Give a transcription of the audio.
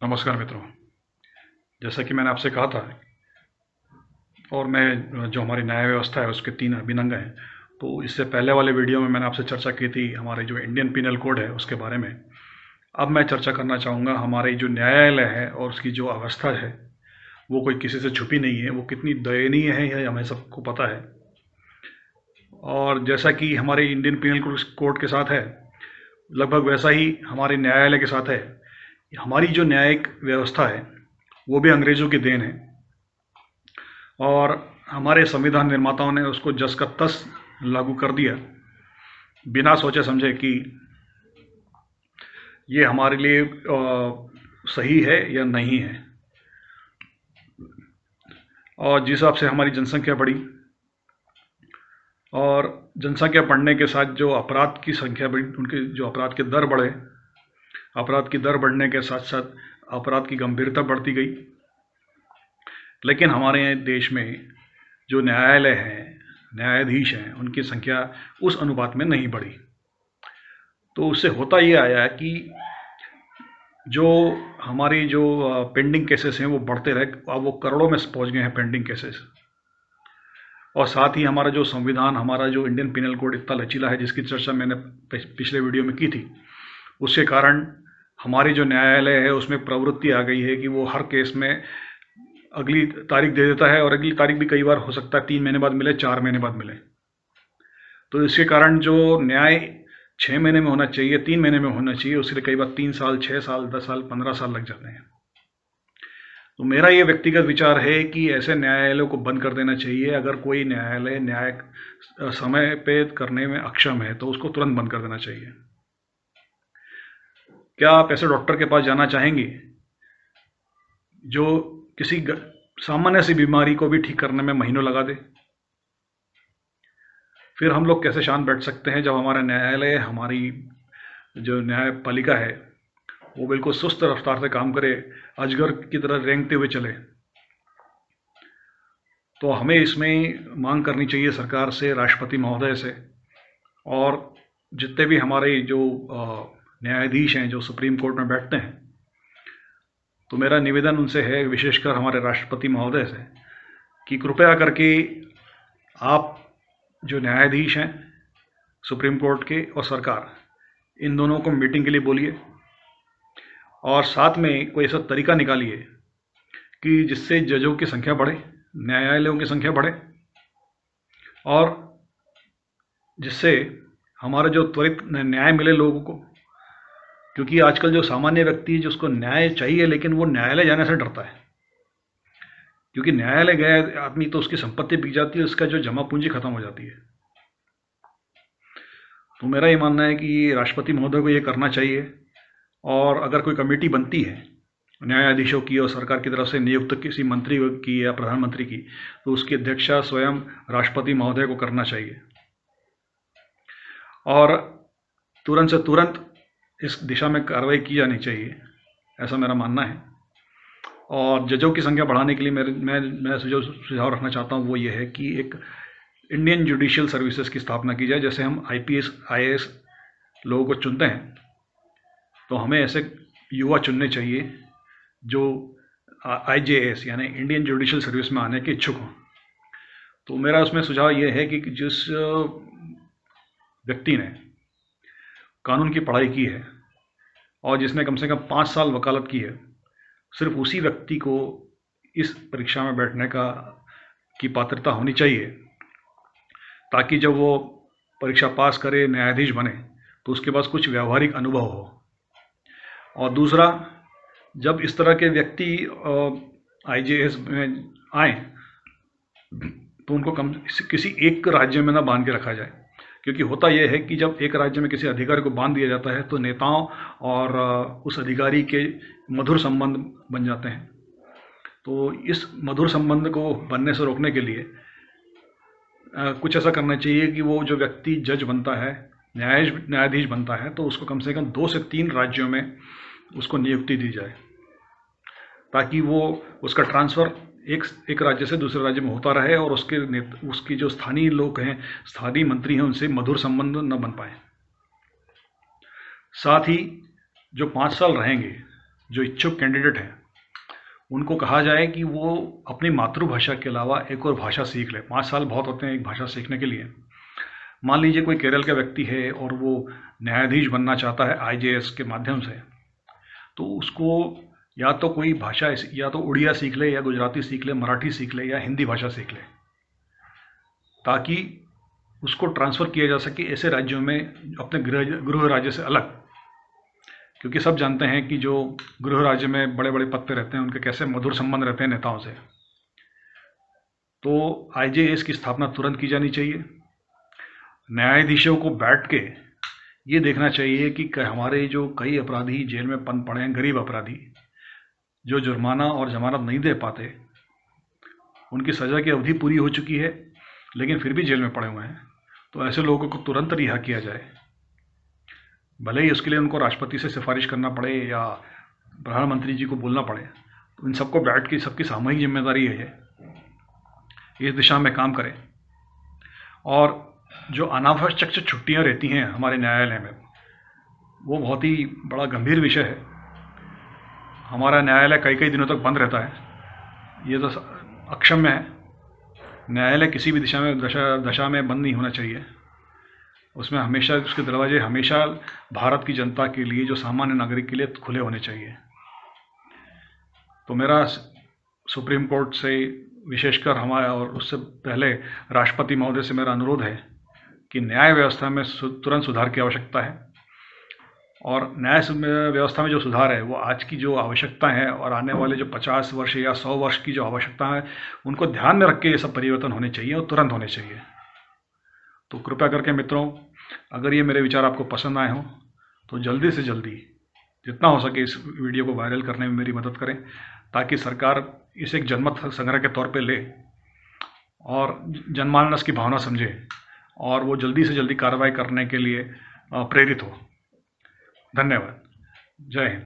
नमस्कार मित्रों। जैसा कि मैंने आपसे कहा था और मैं जो हमारी न्याय व्यवस्था है उसके 3 अभिन्न हैं। तो इससे पहले वाले वीडियो में मैंने आपसे चर्चा की थी हमारे जो इंडियन पिनल कोड है उसके बारे में। अब मैं चर्चा करना चाहूँगा हमारे जो न्यायालय है और उसकी जो अवस्था है वो कोई किसी से छुपी नहीं है, वो कितनी दयनीय है यह हमें सबको पता है। और जैसा कि हमारे इंडियन पिनल कोड के साथ है, लगभग वैसा ही हमारे न्यायालय के साथ है। हमारी जो न्यायिक व्यवस्था है वो भी अंग्रेज़ों की देन है और हमारे संविधान निर्माताओं ने उसको जस का तस लागू कर दिया, बिना सोचे समझे कि ये हमारे लिए सही है या नहीं है। और जिस हिसाब से हमारी जनसंख्या बढ़ी और जनसंख्या बढ़ने के साथ जो अपराध की संख्या बढ़ी, उनके जो अपराध के दर बढ़े, अपराध की दर बढ़ने के साथ साथ अपराध की गंभीरता बढ़ती गई। लेकिन हमारे देश में जो न्यायालय हैं, न्यायाधीश हैं, उनकी संख्या उस अनुपात में नहीं बढ़ी। तो उससे होता ये आया कि जो हमारी जो पेंडिंग केसेस हैं वो बढ़ते रहे, अब वो करोड़ों में पहुंच गए हैं पेंडिंग केसेस। और साथ ही हमारा जो संविधान, हमारा जो इंडियन पिनल कोड इतना लचीला है, जिसकी चर्चा मैंने पिछले वीडियो में की थी, उसके कारण हमारी जो न्यायालय है उसमें प्रवृत्ति आ गई है कि वो हर केस में अगली तारीख दे देता है, और अगली तारीख भी कई बार हो सकता है 3 महीने बाद मिले, 4 महीने बाद मिले। तो इसके कारण जो न्याय 6 महीने में होना चाहिए, 3 महीने में होना चाहिए, उसके लिए कई बार 3 साल, 6 साल, 10 साल, 15 साल लग जाते हैं। तो मेरा ये व्यक्तिगत विचार है कि ऐसे न्यायालयों को बंद कर देना चाहिए। अगर कोई न्यायालय न्याय समय पे करने में अक्षम है तो उसको तुरंत बंद कर देना चाहिए। क्या आप ऐसे डॉक्टर के पास जाना चाहेंगे जो किसी सामान्य सी बीमारी को भी ठीक करने में महीनों लगा दे? फिर हम लोग कैसे शांत बैठ सकते हैं जब हमारा न्यायालय, हमारी जो न्यायपालिका है वो बिल्कुल सुस्त रफ्तार से काम करे, अजगर की तरह रेंगते हुए चले? तो हमें इसमें मांग करनी चाहिए सरकार से, राष्ट्रपति महोदय से, और जितने भी हमारे जो न्यायाधीश हैं जो सुप्रीम कोर्ट में बैठते हैं, तो मेरा निवेदन उनसे है, विशेषकर हमारे राष्ट्रपति महोदय से, कि कृपया करके आप जो न्यायाधीश हैं सुप्रीम कोर्ट के और सरकार, इन दोनों को मीटिंग के लिए बोलिए और साथ में कोई ऐसा तरीका निकालिए कि जिससे जजों की संख्या बढ़े, न्यायालयों की संख्या बढ़े, और जिससे हमारा जो त्वरित न्याय मिले लोगों को। क्योंकि आजकल जो सामान्य व्यक्ति है जिसको न्याय चाहिए, लेकिन वो न्यायालय जाने से डरता है, क्योंकि न्यायालय गया आदमी तो उसकी संपत्ति बिक जाती है, उसका जो जमा पूंजी खत्म हो जाती है। तो मेरा ये मानना है कि राष्ट्रपति महोदय को ये करना चाहिए, और अगर कोई कमेटी बनती है न्यायाधीशों की और सरकार की तरफ से नियुक्त किसी मंत्री की या प्रधानमंत्री की, तो उसकी अध्यक्षता स्वयं राष्ट्रपति महोदय को करना चाहिए और तुरंत से तुरंत इस दिशा में कार्रवाई की जानी चाहिए, ऐसा मेरा मानना है। और जजों की संख्या बढ़ाने के लिए मैं जो सुझाव रखना चाहता हूँ वो ये है कि एक इंडियन जुडिशियल सर्विसेज की स्थापना की जाए। जैसे हम आईपीएस, आईएएस लोगों को चुनते हैं, तो हमें ऐसे युवा चुनने चाहिए जो आईजेएस यानी इंडियन जुडिशियल सर्विस में आने के इच्छुक हों। तो मेरा उसमें सुझाव ये है कि जिस व्यक्ति ने कानून की पढ़ाई की है और जिसने कम से कम 5 साल वकालत की है, सिर्फ उसी व्यक्ति को इस परीक्षा में बैठने की पात्रता होनी चाहिए, ताकि जब वो परीक्षा पास करे, न्यायाधीश बने, तो उसके पास कुछ व्यावहारिक अनुभव हो। और दूसरा, जब इस तरह के व्यक्ति आईजेएस में आए तो उनको किसी एक राज्य में ना बांध के रखा जाए, क्योंकि होता यह है कि जब एक राज्य में किसी अधिकारी को बांध दिया जाता है तो नेताओं और उस अधिकारी के मधुर संबंध बन जाते हैं। तो इस मधुर संबंध को बनने से रोकने के लिए कुछ ऐसा करना चाहिए कि वो जो व्यक्ति जज बनता है, न्यायाधीश बनता है, तो उसको कम से कम 2 से 3 राज्यों में उसको नियुक्ति दी जाए, ताकि वो उसका ट्रांसफ़र एक राज्य से दूसरे राज्य में होता रहे और उसकी जो स्थानीय लोग हैं, स्थानीय मंत्री हैं, उनसे मधुर संबंध न बन पाए। साथ ही जो 5 साल रहेंगे जो इच्छुक कैंडिडेट हैं उनको कहा जाए कि वो अपनी मातृभाषा के अलावा एक और भाषा सीख ले। 5 साल बहुत होते हैं एक भाषा सीखने के लिए। मान लीजिए कोई केरल का व्यक्ति है और वो न्यायाधीश बनना चाहता है आईजेएस के माध्यम से, तो उसको या तो कोई भाषा, या तो उड़िया सीख ले, या गुजराती सीख ले, मराठी सीख ले, या हिंदी भाषा सीख ले, ताकि उसको ट्रांसफ़र किया जा सके ऐसे राज्यों में अपने गृह राज्य से अलग। क्योंकि सब जानते हैं कि जो गृह राज्य में बड़े बड़े पद पे रहते हैं उनके कैसे मधुर संबंध रहते हैं नेताओं से। तो आईजेएस की स्थापना तुरंत की जानी चाहिए। न्यायाधीशों को बैठ के ये देखना चाहिए कि हमारे जो कई अपराधी जेल में पन पड़े हैं, गरीब अपराधी जो जुर्माना और जमानत नहीं दे पाते, उनकी सज़ा की अवधि पूरी हो चुकी है लेकिन फिर भी जेल में पड़े हुए हैं, तो ऐसे लोगों को तुरंत रिहा किया जाए। भले ही उसके लिए उनको राष्ट्रपति से सिफारिश करना पड़े या प्रधानमंत्री जी को बोलना पड़े, तो इन सबको बैठ के सबकी सामूहिक जिम्मेदारी है इस दिशा में काम करें। और जो अनावश्यक से छुट्टियां रहती हैं हमारे न्यायालय में, वो बहुत ही बड़ा गंभीर विषय है। हमारा न्यायालय कई कई दिनों तक बंद रहता है, ये तो अक्षम्य है। न्यायालय किसी भी दशा में बंद नहीं होना चाहिए। उसमें हमेशा उसके दरवाजे हमेशा भारत की जनता के लिए, जो सामान्य नागरिक के लिए खुले होने चाहिए। तो मेरा सुप्रीम कोर्ट से विशेषकर हमारा और उससे पहले राष्ट्रपति महोदय से मेरा अनुरोध है कि न्याय व्यवस्था में तुरंत सुधार की आवश्यकता है। और न्याय व्यवस्था में जो सुधार है वो आज की जो आवश्यकता है और आने वाले जो 50 वर्ष या 100 वर्ष की जो आवश्यकता है उनको ध्यान में रख के ये सब परिवर्तन होने चाहिए और तुरंत होने चाहिए। तो कृपया करके मित्रों, अगर ये मेरे विचार आपको पसंद आए हों तो जल्दी से जल्दी जितना हो सके इस वीडियो को वायरल करने में मेरी मदद करें, ताकि सरकार इसे एक जनमत संग्रह के तौर पे ले और जनमानस की भावना समझे और वो जल्दी से जल्दी कार्रवाई करने के लिए प्रेरित हो। धन्यवाद। जय हिंद।